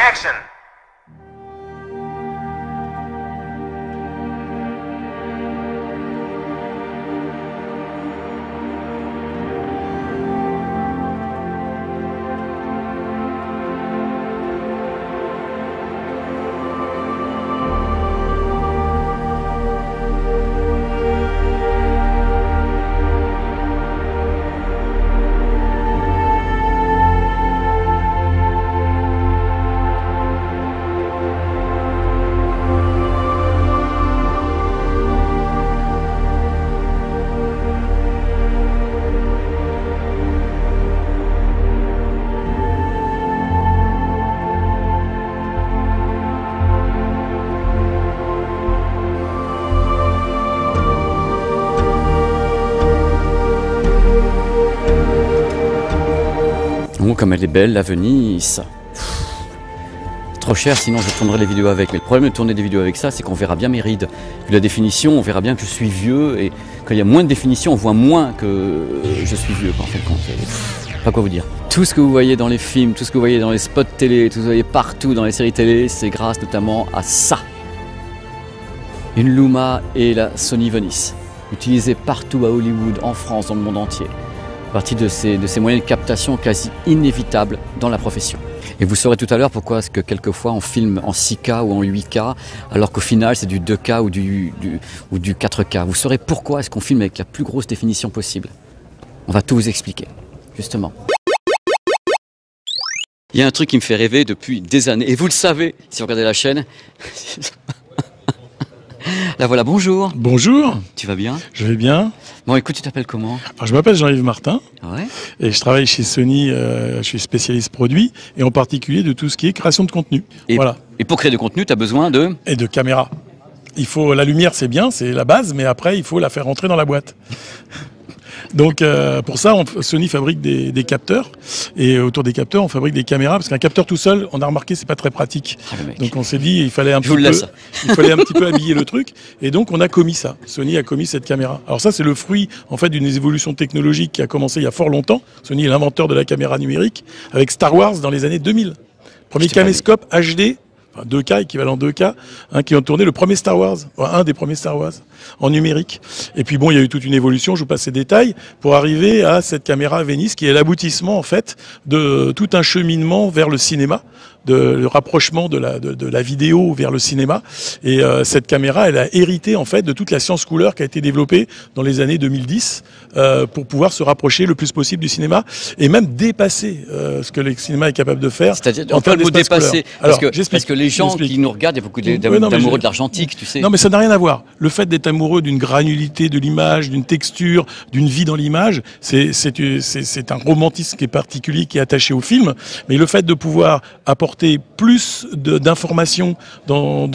Action! Oh, comme elle est belle, la Venise. Trop cher, sinon je tournerai les vidéos avec. Mais le problème de tourner des vidéos avec ça, c'est qu'on verra bien mes rides. Vu la définition, on verra bien que je suis vieux. Et quand il y a moins de définition, on voit moins que je suis vieux, en fait, compte. Pas quoi vous dire. Tout ce que vous voyez dans les films, tout ce que vous voyez dans les spots télé, tout ce que vous voyez partout dans les séries télé, c'est grâce notamment à ça. Une Luma et la Sony Venice, utilisées partout à Hollywood, en France, dans le monde entier. Partie de ces moyens de captation quasi inévitables dans la profession. Et vous saurez tout à l'heure pourquoi est-ce que quelquefois on filme en 6K ou en 8K, alors qu'au final c'est du 2K ou du 4K. Vous saurez pourquoi est-ce qu'on filme avec la plus grosse définition possible. On va tout vous expliquer, justement. Il y a un truc qui me fait rêver depuis des années, et vous le savez si vous regardez la chaîne. Là voilà, bonjour. Bonjour. Tu vas bien? Je vais bien. Bon, écoute, tu t'appelles comment? Alors, je m'appelle Jean-Yves Martin. Ouais. Et je travaille chez Sony, je suis spécialiste produit, et en particulier de tout ce qui est création de contenu. Et, voilà. Et pour créer du contenu, tu as besoin de... Et de caméra. Il faut, la lumière c'est bien, c'est la base, mais après il faut la faire rentrer dans la boîte. Donc pour ça, Sony fabrique des capteurs, et autour des capteurs, on fabrique des caméras, parce qu'un capteur tout seul, on a remarqué, c'est pas très pratique. Donc on s'est dit, il fallait un petit peu habiller le truc, et donc on a commis ça. Sony a commis cette caméra. Alors ça, c'est le fruit en fait d'une évolution technologique qui a commencé il y a fort longtemps. Sony est l'inventeur de la caméra numérique, avec Star Wars dans les années 2000. Premier caméscope HD. 2K, équivalent 2K, qui ont tourné le premier Star Wars, un des premiers Star Wars, en numérique. Et puis bon, il y a eu toute une évolution, je vous passe ces détails, pour arriver à cette caméra Venice, qui est l'aboutissement, en fait, de tout un cheminement vers le cinéma, le rapprochement de la vidéo vers le cinéma. Et cette caméra, elle a hérité, en fait, de toute la science couleur qui a été développée dans les années 2010, pour pouvoir se rapprocher le plus possible du cinéma, et même dépasser ce que le cinéma est capable de faire. C'est-à-dire, on peut le mot dépasser, parce que les gens qui nous regardent, il y a beaucoup d'amoureux de l'argentique, tu sais. Non, mais ça n'a rien à voir. Le fait d'être amoureux d'une granulité de l'image, d'une texture, d'une vie dans l'image, c'est un romantisme qui est particulier, qui est attaché au film. Mais le fait de pouvoir apporter plus d'informations dans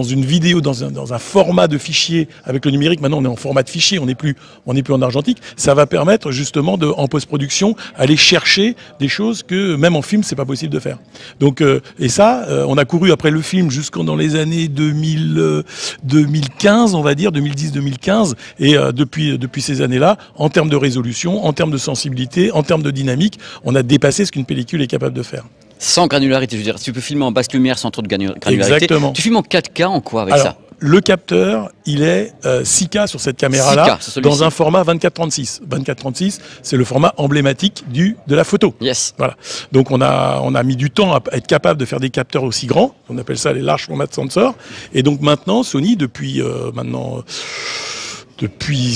une vidéo, dans un format de fichier avec le numérique, maintenant on est en format de fichier, on n'est plus en argentique, ça va permettre justement en post-production aller chercher des choses que même en film c'est pas possible de faire. Donc et ça, on a couru après le film jusqu'en dans les années 2015, on va dire, 2010-2015, et depuis ces années-là, en termes de résolution, en termes de sensibilité, en termes de dynamique, on a dépassé ce qu'une pellicule est capable de faire. Sans granularité, je veux dire, si tu peux filmer en basse lumière sans trop de granularité. Exactement. Tu filmes en 4K en quoi avec ça? Le capteur, il est 6K sur cette caméra-là, dans un format 24-36. 24-36, c'est le format emblématique de la photo. Yes. Voilà. Donc on a mis du temps à être capable de faire des capteurs aussi grands. On appelle ça les large format sensors. Et donc maintenant, Sony, depuis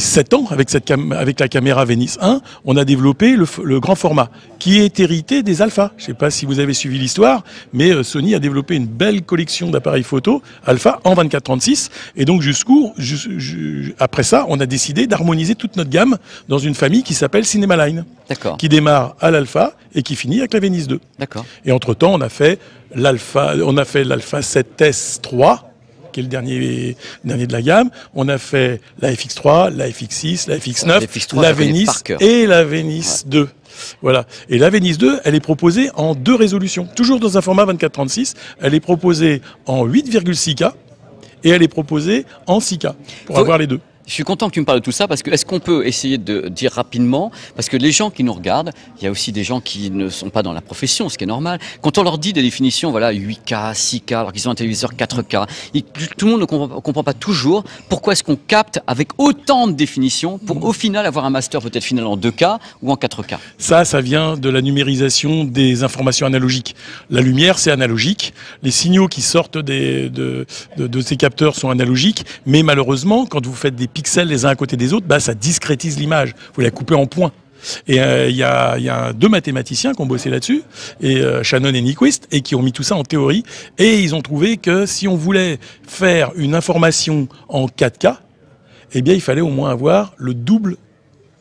7 ans, avec la caméra Venice 1, on a développé le grand format, qui est hérité des alpha. Je ne sais pas si vous avez suivi l'histoire, mais Sony a développé une belle collection d'appareils photo alpha en 24-36. Et donc après ça, on a décidé d'harmoniser toute notre gamme dans une famille qui s'appelle Cinemaline, qui démarre à l'alpha et qui finit avec la Venice 2. Et entre-temps, on a fait l'alpha 7S 3, qui est le dernier de la gamme. On a fait la FX3, la FX6, la FX9, la Venice et la Venice 2. Voilà. Et la Venice 2, elle est proposée en 2 résolutions. Toujours dans un format 24-36. Elle est proposée en 8,6K et elle est proposée en 6K pour avoir les deux. Je suis content que tu me parles de tout ça parce que est-ce qu'on peut essayer de dire rapidement, parce que les gens qui nous regardent, il y a aussi des gens qui ne sont pas dans la profession, ce qui est normal. Quand on leur dit des définitions, voilà, 8K, 6K, alors qu'ils ont un téléviseur 4K, tout le monde ne comprend pas toujours pourquoi est-ce qu'on capte avec autant de définitions pour au final avoir un master peut-être final en 2K ou en 4K. Ça vient de la numérisation des informations analogiques. La lumière, c'est analogique. Les signaux qui sortent de ces capteurs sont analogiques, mais malheureusement, quand vous faites des pixels les uns à côté des autres, ça discrétise l'image. Vous la coupez en points. Et il y a deux mathématiciens qui ont bossé là-dessus, Shannon et Nyquist, et qui ont mis tout ça en théorie. Et ils ont trouvé que si on voulait faire une information en 4K, eh bien, il fallait au moins avoir le double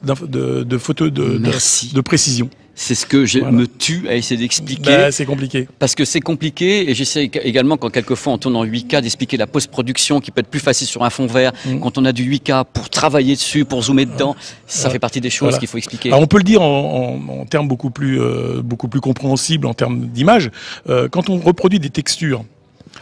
de photos de précision. C'est ce que je me tue à essayer d'expliquer. C'est compliqué. Parce que c'est compliqué et j'essaie également quand quelquefois on tourne en 8K d'expliquer la post-production qui peut être plus facile sur un fond vert quand on a du 8K pour travailler dessus, pour zoomer dedans. Ça fait partie des choses qu'il faut expliquer. Alors on peut le dire en termes beaucoup plus compréhensibles en termes d'image. Quand on reproduit des textures,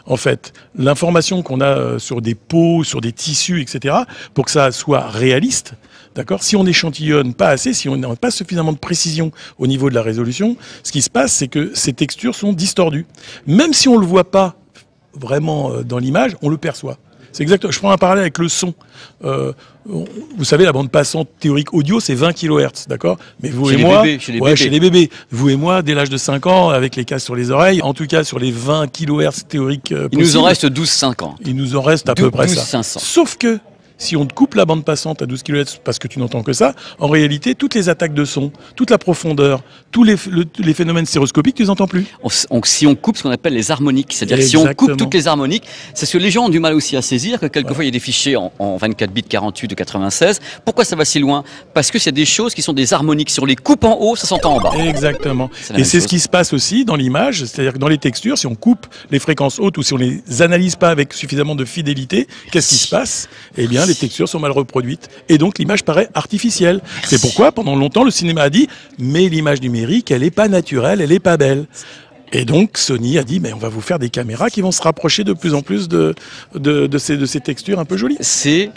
en fait, l'information qu'on a sur des peaux, sur des tissus, etc., pour que ça soit réaliste, d'accord, si on échantillonne pas assez, si on n'a pas suffisamment de précision au niveau de la résolution, ce qui se passe, c'est que ces textures sont distordues. Même si on le voit pas vraiment dans l'image, on le perçoit. C'est exact. Je prends un parallèle avec le son. Vous savez, la bande passante théorique audio, c'est 20 kHz, d'accord? Mais vous et moi, chez les bébés, vous et moi, dès l'âge de 5 ans, avec les casques sur les oreilles, en tout cas sur les 20 kHz théoriques possibles, il nous en reste 12-5 ans. Il nous en reste à peu près 500. Sauf que si on te coupe la bande passante à 12 kHz parce que tu n'entends que ça, en réalité, toutes les attaques de son, toute la profondeur, tous les phénomènes stéréoscopiques, tu les entends plus. Si on coupe ce qu'on appelle les harmoniques, c'est-à-dire si on coupe toutes les harmoniques, c'est ce que les gens ont du mal aussi à saisir, que quelquefois il y a des fichiers en 24 bits 48 ou 96. Pourquoi ça va si loin? Parce que c'est des choses qui sont des harmoniques. Si on les coupe en haut, ça s'entend en bas. Exactement. Et c'est ce qui se passe aussi dans l'image, c'est-à-dire que dans les textures, si on coupe les fréquences hautes ou si on les analyse pas avec suffisamment de fidélité, qu'est-ce qui se passe? Eh bien, les textures sont mal reproduites et donc l'image paraît artificielle. C'est pourquoi pendant longtemps le cinéma a dit mais l'image numérique elle est pas naturelle, elle est pas belle. Et donc Sony a dit mais on va vous faire des caméras qui vont se rapprocher de plus en plus de ces textures un peu jolies. C'est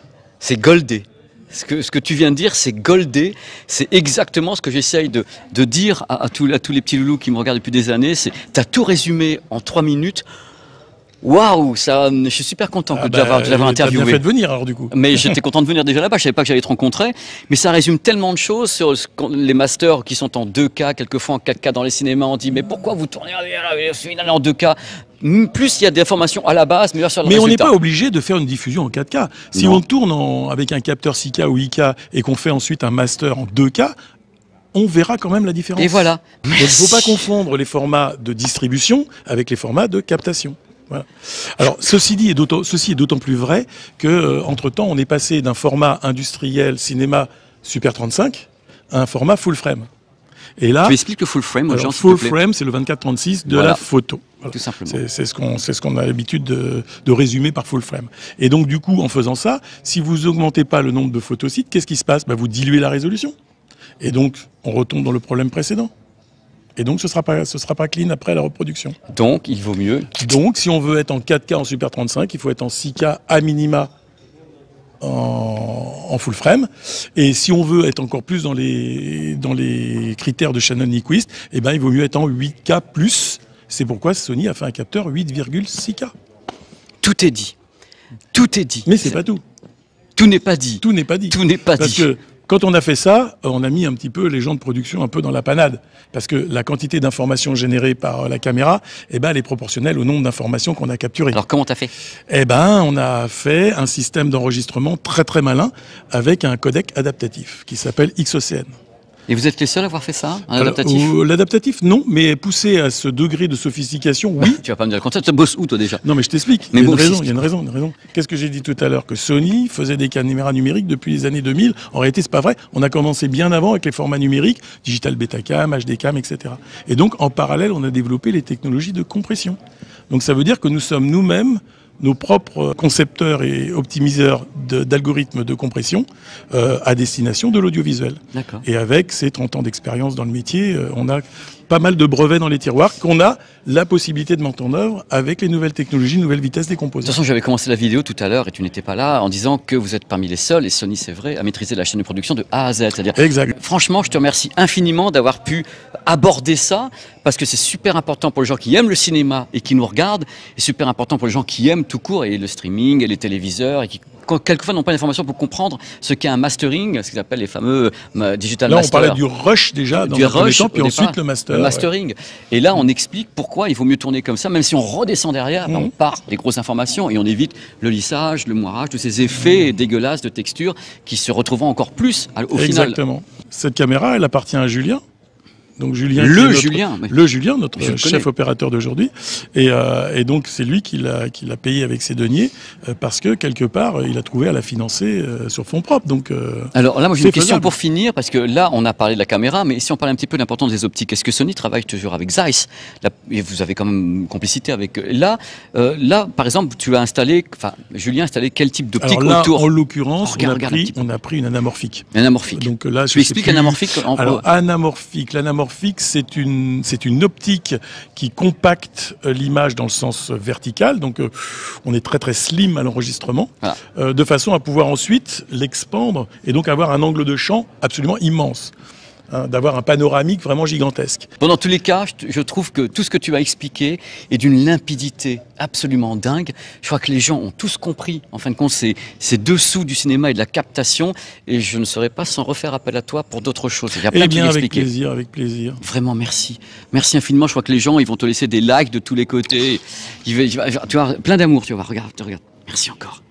goldé. Ce que tu viens de dire, c'est goldé. C'est exactement ce que j'essaye de dire à tous les petits loulous qui me regardent depuis des années. T'as tout résumé en 3 minutes. Waouh, je suis super content de l'avoir interviewé. T'as bien fait de venir alors du coup. Mais j'étais content de venir déjà là-bas, je savais pas que j'allais te rencontrer. Mais ça résume tellement de choses sur les masters qui sont en 2K, quelquefois en 4K dans les cinémas. On dit mais pourquoi vous tournez en 2K? Plus il y a des informations à la base, meilleur sur le résultat. Mais on n'est pas obligé de faire une diffusion en 4K. Si on tourne avec un capteur 6K ou 8K et qu'on fait ensuite un master en 2K, on verra quand même la différence. Et voilà. Donc il ne faut pas confondre les formats de distribution avec les formats de captation. Voilà. Alors, ceci est d'autant plus vrai que, entre-temps, on est passé d'un format industriel cinéma Super 35 à un format full frame. Et là, tu expliques le full frame aux gens, full frame, c'est le 24-36 de la photo. Voilà. Tout simplement. C'est ce qu'on a l'habitude de résumer par full frame. Et donc, du coup, en faisant ça, si vous augmentez pas le nombre de photosites, qu'est-ce qui se passe? Vous diluez la résolution. Et donc, on retombe dans le problème précédent. Et donc, ce sera pas clean après la reproduction. Donc, il vaut mieux. Donc, si on veut être en 4K en Super 35, il faut être en 6K à minima en full frame. Et si on veut être encore plus dans les critères de Shannon Nyquist, eh ben, il vaut mieux être en 8K+. C'est pourquoi Sony a fait un capteur 8,6K. Tout est dit. Tout est dit. Mais c'est pas tout. Tout n'est pas dit. Tout n'est pas dit. Tout n'est pas Parce dit. que quand on a fait ça, on a mis un petit peu les gens de production un peu dans la panade. Parce que la quantité d'informations générées par la caméra, eh ben, elle est proportionnelle au nombre d'informations qu'on a capturées. Alors comment t'as fait? Eh ben, on a fait un système d'enregistrement très très malin avec un codec adaptatif qui s'appelle XOCN. Et vous êtes les seuls à avoir fait ça, un adaptatif? L'adaptatif, non, mais poussé à ce degré de sophistication, oui. Tu vas pas me dire le contraire, tu bosses où toi déjà? Non, mais je t'explique. Il y a une raison. Qu'est-ce que j'ai dit tout à l'heure? Que Sony faisait des caméras numériques depuis les années 2000. En réalité, c'est pas vrai. On a commencé bien avant avec les formats numériques, digital betacam, HDcam, etc. Et donc, en parallèle, on a développé les technologies de compression. Donc, ça veut dire que nous sommes nous-mêmes nos propres concepteurs et optimiseurs d'algorithmes de compression à destination de l'audiovisuel. D'accord. Et avec ces 30 ans d'expérience dans le métier, on a pas mal de brevets dans les tiroirs qu'on a la possibilité de mettre en œuvre avec les nouvelles technologies, nouvelles vitesses des composants. De toute façon, j'avais commencé la vidéo tout à l'heure et tu n'étais pas là en disant que vous êtes parmi les seuls, et Sony c'est vrai, à maîtriser la chaîne de production de A à Z. C'est-à-dire, exact. Franchement, je te remercie infiniment d'avoir pu aborder ça, parce que c'est super important pour les gens qui aiment le cinéma et qui nous regardent, et super important pour les gens qui aiment tout court, et le streaming, et les téléviseurs, et qui quelquefois n'ont pas l'information pour comprendre ce qu'est un mastering, ce qu'ils appellent les fameux digital là, master. Là, on parlait du rush déjà, dans du un premier rush, temps, puis ensuite départ, le master. Le mastering. Ouais. Et là, on explique pourquoi il vaut mieux tourner comme ça, même si on redescend derrière, on part des grosses informations et on évite le lissage, le moirage, tous ces effets dégueulasses de texture qui se retrouveront encore plus au final. Exactement. Cette caméra, elle appartient à Julien. Donc Julien, Julien, notre chef opérateur d'aujourd'hui, et donc c'est lui qui l'a payé avec ses deniers parce que quelque part il a trouvé à la financer sur fonds propres. Donc alors là, moi j'ai une question pour finir, parce que là on a parlé de la caméra, mais si on parle un petit peu de l'importance des optiques, est-ce que Sony travaille toujours avec Zeiss et vous avez quand même une complicité avec là par exemple tu as installé, Julien a installé quel type d'optique autour? En l'occurrence, on a pris une anamorphique. Anamorphique. Donc là, tu expliques anamorphique. Alors l'anamorphique, c'est une optique qui compacte l'image dans le sens vertical, donc on est très très slim à l'enregistrement, de façon à pouvoir ensuite l'expandre et donc avoir un angle de champ absolument immense. D'avoir un panoramique vraiment gigantesque. Bon, dans tous les cas, je trouve que tout ce que tu as expliqué est d'une limpidité absolument dingue. Je crois que les gens ont tous compris, en fin de compte, ces dessous du cinéma et de la captation, et je ne serais pas sans refaire appel à toi pour d'autres choses. Il y a plein de trucs à expliquer. Avec plaisir. Vraiment, merci. Merci infiniment. Je crois que les gens, ils vont te laisser des likes de tous les côtés. Tu vas plein d'amour, tu vas voir. Regarde. Merci encore.